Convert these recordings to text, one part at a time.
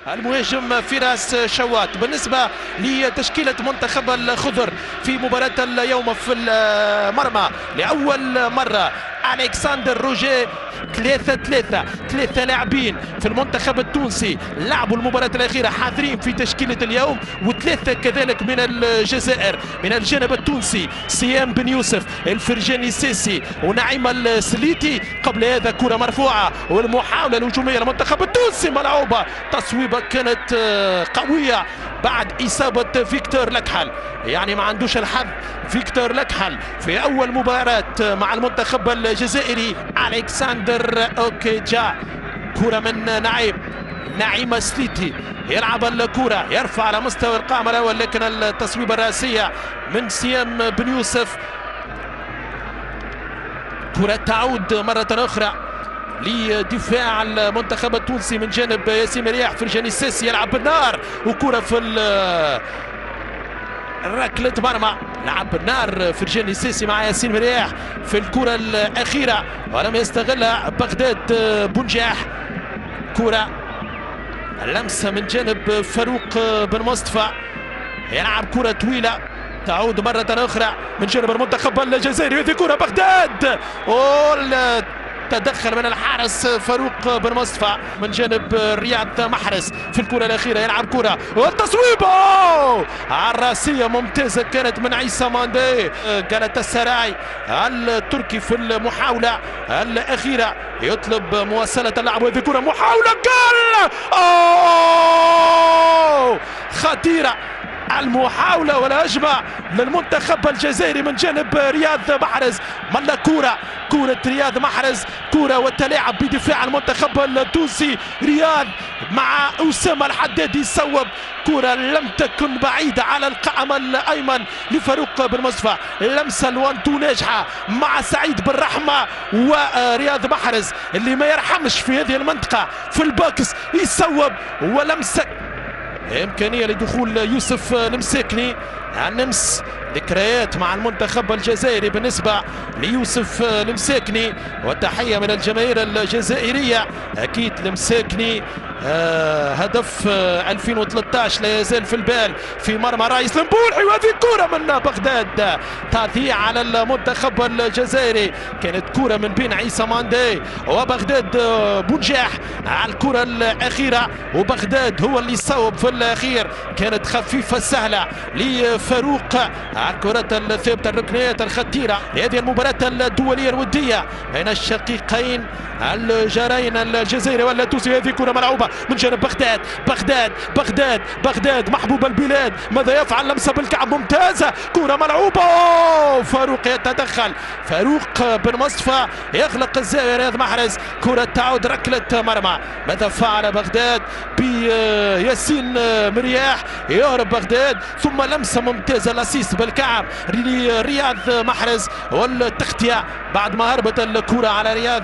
المهاجم فراس شوات. بالنسبة لتشكيلة منتخب الخضر في مباراة اليوم في المرمى لأول مرة ألكسندر روجيه 3 لاعبين في المنتخب التونسي لعبوا المباراة الأخيرة حاضرين في تشكيلة اليوم، وثلاثة كذلك من الجزائر. من الجانب التونسي سيام بن يوسف، الفرجاني السيسي ونعيم السليتي. قبل هذا كرة مرفوعة والمحاولة الهجومية للمنتخب التونسي ملعوبة، تصويبة كانت قوية بعد إصابة فيكتور لكحل. يعني ما عندوش الحظ فيكتور لكحل في أول مباراة مع المنتخب الجزائري. ألكسندر أوكيجا، كرة من نعيم سليتي، يلعب الكرة يرفع على مستوى القائم الأول، لكن التصويبة الرأسية من سيام بن يوسف. كرة تعود مرة أخرى لدفاع المنتخب التونسي من جانب ياسين مرياح. فرجاني السيسي يلعب بالنار، وكرة في ركلة مرمى، لعب بالنار فرجاني السيسي مع ياسين مرياح في الكرة الأخيرة ولم يستغلها بغداد بونجاح. كرة لمسة من جانب فاروق بن مصطفى، يلعب كرة طويلة تعود مرة أخرى من جانب المنتخب الجزائري. هذه كرة بغداد، تدخل من الحارس فاروق بن مصطفى من جانب رياض محرز في الكرة الأخيرة. يلعب كرة والتصويب الراسية ممتازة كانت من عيسى ماندي. جالت السراي التركي في المحاولة الأخيرة يطلب مواصلة اللعب، وهذه كرة محاولة جول خطيرة. المحاولة والهجمة للمنتخب الجزائري من جانب رياض محرز. ملا كرة رياض محرز، كرة والتلاعب بدفاع المنتخب التونسي. رياض مع أسامة الحدادي صوب كرة لم تكن بعيدة على القائم الأيمن لفاروق بن مصطفى. لمسة الوانتو ناجحة مع سعيد بن رحمة ورياض محرز اللي ما يرحمش في هذه المنطقة في الباكس، يصوب ولمسة إمكانية لدخول يوسف المساكني. النمس ذكريات مع المنتخب الجزائري بالنسبة ليوسف المساكني، وتحية من الجماهير الجزائرية. أكيد المساكني هدف 2013 لا يزال في البال في مرمى رايس المبولحي، وهذه كرة من بغداد تضيع على المنتخب الجزائري. كانت كرة من بين عيسى ماندي وبغداد بونجاح على الكرة الأخيرة، وبغداد هو اللي صوب في الأخير. كانت خفيفة سهلة لفاروق. الكرة الثابتة الركنيات الخطيرة لهذه المباراة الدولية الودية بين الشقيقين الجارين الجزائري والتونسي. هذه كرة ملعوبة من جانب بغداد محبوب البلاد. ماذا يفعل؟ لمسة بالكعب ممتازة، كرة ملعوبة. فاروق يتدخل، فاروق بن مصطفى يغلق الزاوية. رياض محرز، كرة تعود ركلة مرمى. ماذا فعل بغداد بياسين مرياح؟ يهرب بغداد، ثم لمسة ممتازة الاسيست بالكعب لرياض محرز والتغطية بعد ما هربت الكرة على رياض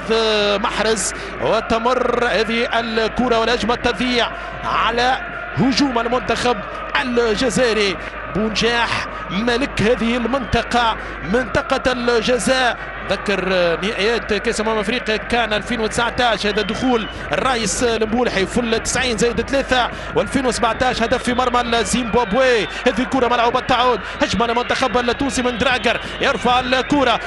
محرز. وتمر هذه الكرة والهجمة تضيع على هجوم المنتخب الجزائري. بونجاح ملك هذه المنطقة، منطقة الجزاء. ذكر نهائيات كاس افريقيا كان 2019 هذا دخول الرايس المبولحي في 90 زائد 3، و2017 هدف في مرمى الزيمبابوي. هذه كرة ملعوبة تعود هجمة للمنتخب التونسي من دراجر، يرفع الكرة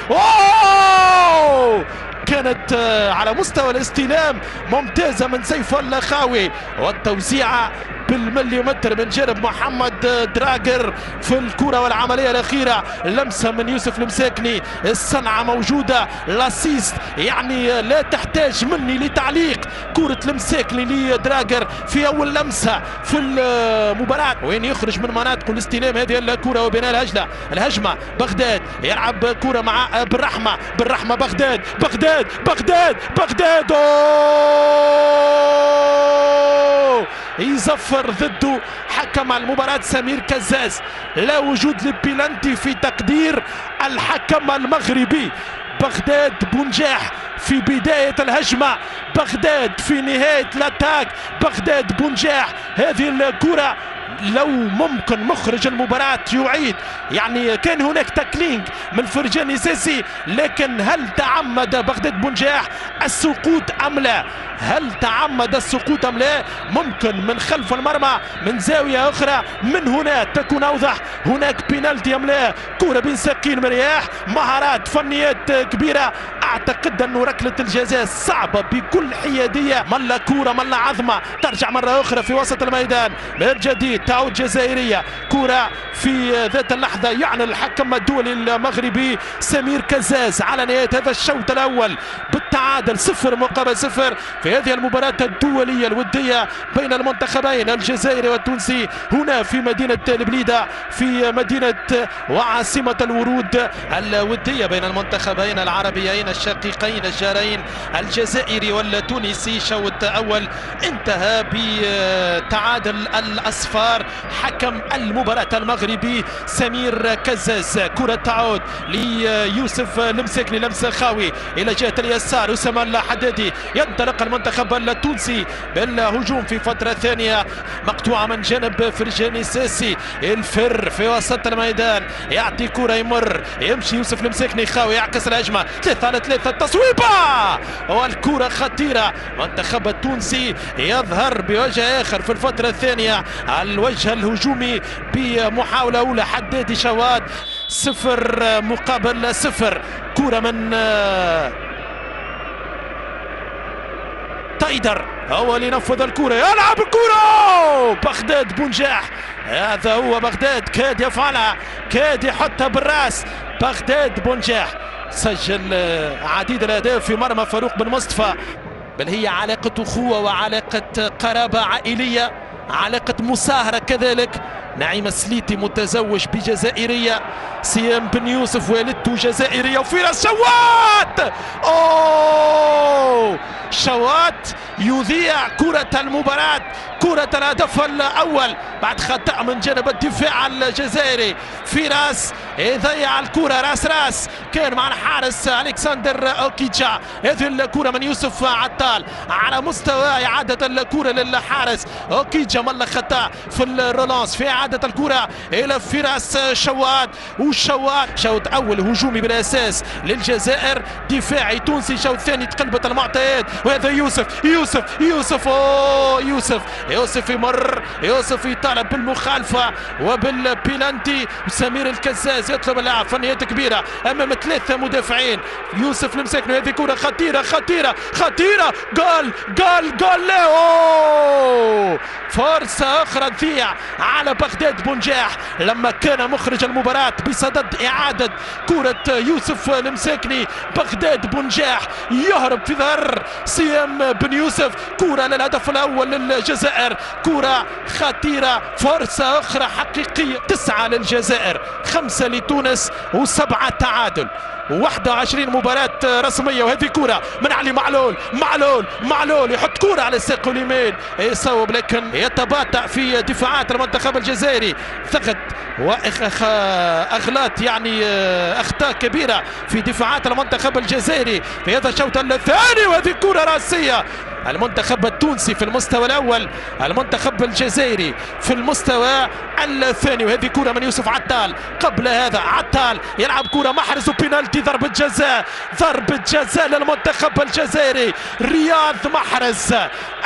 كانت على مستوى الاستلام ممتازة من سيف الخاوي، والتوزيعة بالمليمتر من جانب محمد دراجر في الكرة والعملية الأخيرة. لمسة من يوسف المساكني، الصنعة موجودة، لاسيست يعني لا تحتاج مني لتعليق. كرة المساكني لدراجر في أول لمسة في المباراة وين يخرج من مناطق الاستلام هذه الكرة وبناء الهجمة. بغداد يلعب كرة مع بالرحمة بغداد يزفر ضده حكم المباراة سمير كزاز. لا وجود للبيلانتي في تقدير الحكم المغربي. بغداد بونجاح في بداية الهجمة، بغداد في نهاية الاتاك، بغداد بونجاح. هذه الكرة لو ممكن مخرج المباراة يعيد، يعني كان هناك تاكلينج من فرجاني ساسي، لكن هل تعمد بغداد بنجاح السقوط أم لا؟ هل تعمد السقوط أم لا؟ ممكن من خلف المرمى من زاوية أخرى، من هنا تكون أوضح. هناك بينالتي أم لا؟ كرة بين ساقين مرياح، مهارات فنيات كبيرة. أعتقد أنه ركلة الجزاء صعبة بكل حيادية. ملا كرة ملا عظمة ترجع مرة أخرى في وسط الميدان من جديد، تعود جزائرية. كرة في ذات اللحظة يعلن الحكم الدولي المغربي سمير كزاز على نهاية هذا الشوط الأول بالتعادل 0-0 في هذه المباراة الدولية الودية بين المنتخبين الجزائري والتونسي هنا في مدينة البليدة، في مدينة وعاصمة الورود الودية بين المنتخبين العربيين الشقيقين الجارين الجزائري والتونسي. شوط أول انتهى بتعادل الأصفار. حكم المباراة المغربي سمير كزاز. كرة تعود ليوسف المساكني، لمسة خاوي إلى جهة اليسار. أسامة الحدادي. ينطلق المنتخب التونسي بالهجوم في فترة ثانية، مقطوعة من جانب فرجاني ساسي. الفر في وسط الميدان يعطي كرة، يمر يمشي يوسف المساكني خاوي، يعكس الهجمة 3-3 تصويبة، والكرة خطيرة. المنتخب التونسي يظهر بوجه آخر في الفترة الثانية، الوجه الهجومي بمحاولة أولى. حدادي شواد 0-0. كرة من تايدر هو اللي نفذ الكرة، يلعب الكرة بغداد بنجاح. هذا هو بغداد، كاد يفعلها، كاد يحطها بالراس. بغداد بنجاح سجل عديد الاهداف في مرمى فاروق بن مصطفى، بل هي علاقة أخوة وعلاقة قرابة عائلية، علاقة مصاهرة كذلك. نعيم السليتي متزوج بجزائرية، سيام بن يوسف والدته جزائرية، وفراس شوات. شوات يذيع كرة المباراة، كرة الهدف الأول بعد خطأ من جانب الدفاع الجزائري. فراس يضيع الكرة راس كان مع الحارس ألكسندر أوكيتشا. هذه الكرة من يوسف عطال على مستوى إعادة الكرة للحارس أوكيتشا، ملا خطأ في الرولانس في إعادة الكرة إلى فراس شوات. والشوات شوط أول هجومي بالأساس للجزائر، دفاعي تونسي. شوط ثاني تقلبت المعطيات، وهذا يوسف يوسف يمر، يوسف يطالب بالمخالفة وبالبيلانتي. سمير الكزاز يطلب اللاعب، فنيات كبيرة أمام 3 مدافعين. يوسف المساكني، هذه كرة خطيرة. جول لا، فرصة أخرى تضيع على بغداد بنجاح لما كان مخرج المباراة بصدد إعادة كرة يوسف المساكني. بغداد بنجاح يهرب في ظهر سيام بن يوسف. كرة للهدف الأول للجزائر، كرة خطيرة، فرصة أخرى حقيقية. 9 للجزائر، 5 لتونس، و7 تعادل، 21 مباراة رسمية. وهذه كرة من علي معلول يحط كرة على الساق اليمين، يصوب لكن يتباطأ في دفاعات المنتخب الجزائري. ثغت وأغلاط، يعني أخطاء كبيرة في دفاعات المنتخب الجزائري في هذا الشوط الثاني. وهذه كرة رأسية. المنتخب التونسي في المستوى الأول، المنتخب الجزائري في المستوى الثاني. وهذه كرة من يوسف عطال. قبل هذا عطال يلعب كرة محرز وبينالتي، ضربة جزاء للمنتخب الجزائري. رياض محرز،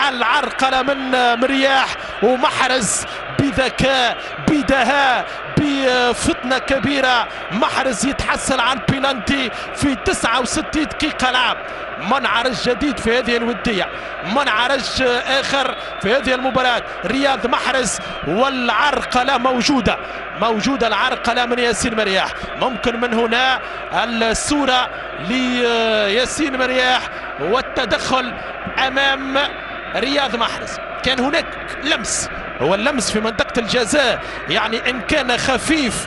العرقلة من مرياح، ومحرز بذكاء بدهاء بفطنة كبيرة. محرز يتحصل على البينالتي في 69 دقيقة لعب. منعرج جديد في هذه الودية، منعرج آخر في هذه المباراة. رياض محرز، والعرقلة موجودة العرقلة من ياسين مرياح. ممكن من هنا الصورة لياسين مرياح والتدخل أمام رياض محرز. كان هناك لمس، هو اللمس في منطقة الجزاء، يعني إن كان خفيف.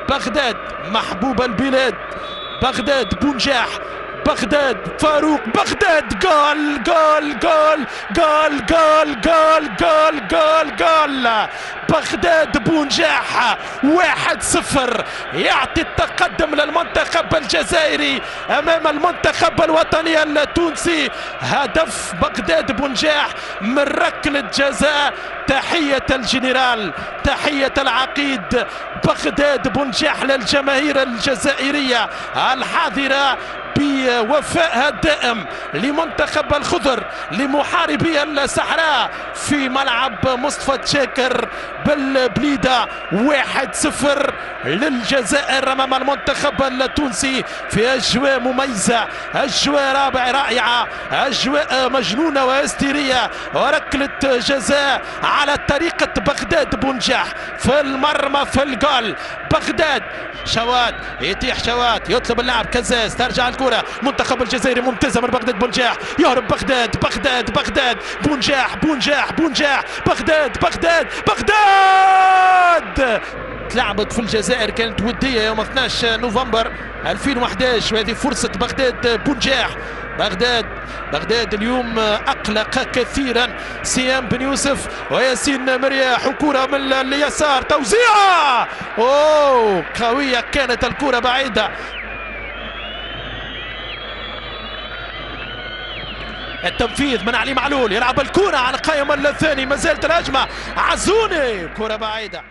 بغداد محبوب البلاد، بغداد بنجاح بغداد فاروق بغداد جول جول جول جول جول جول جول جول جول بغداد بونجاح 1-0 يعطي التقدم للمنتخب الجزائري امام المنتخب الوطني التونسي. هدف بغداد بونجاح من ركلة جزاء. تحية الجنرال، تحية العقيد بغداد بونجاح للجماهير الجزائرية الحاضرة بوفائها الدائم لمنتخب الخضر لمحاربي الصحراء في ملعب مصطفى تشاكر بالبليدة. 1-0 للجزائر امام المنتخب التونسي في اجواء مميزة، اجواء رائعة، اجواء مجنونة وهستيرية، وركلة جزاء على طريقة بغداد بونجاح في المرمى في الجول. بغداد شوات يتيح شوات يطلب اللاعب كزاز، ترجع الكرة منتخب الجزائري ممتازة من بغداد بونجاح، يهرب بغداد بغداد بغداد بونجاح بونجاح بونجاح بغداد بغداد بغداد. تلعبت في الجزائر كانت ودية يوم 12 نوفمبر 2011 وهذه فرصة بغداد بونجاح. بغداد اليوم أقلق كثيرا سيام بن يوسف وياسين مرياح، وكرة من اليسار توزيعة قوية كانت الكرة بعيدة. التنفيذ من علي معلول، يلعب الكرة على القائم الثاني، ما زالت الهجمة عزوني، كرة بعيدة.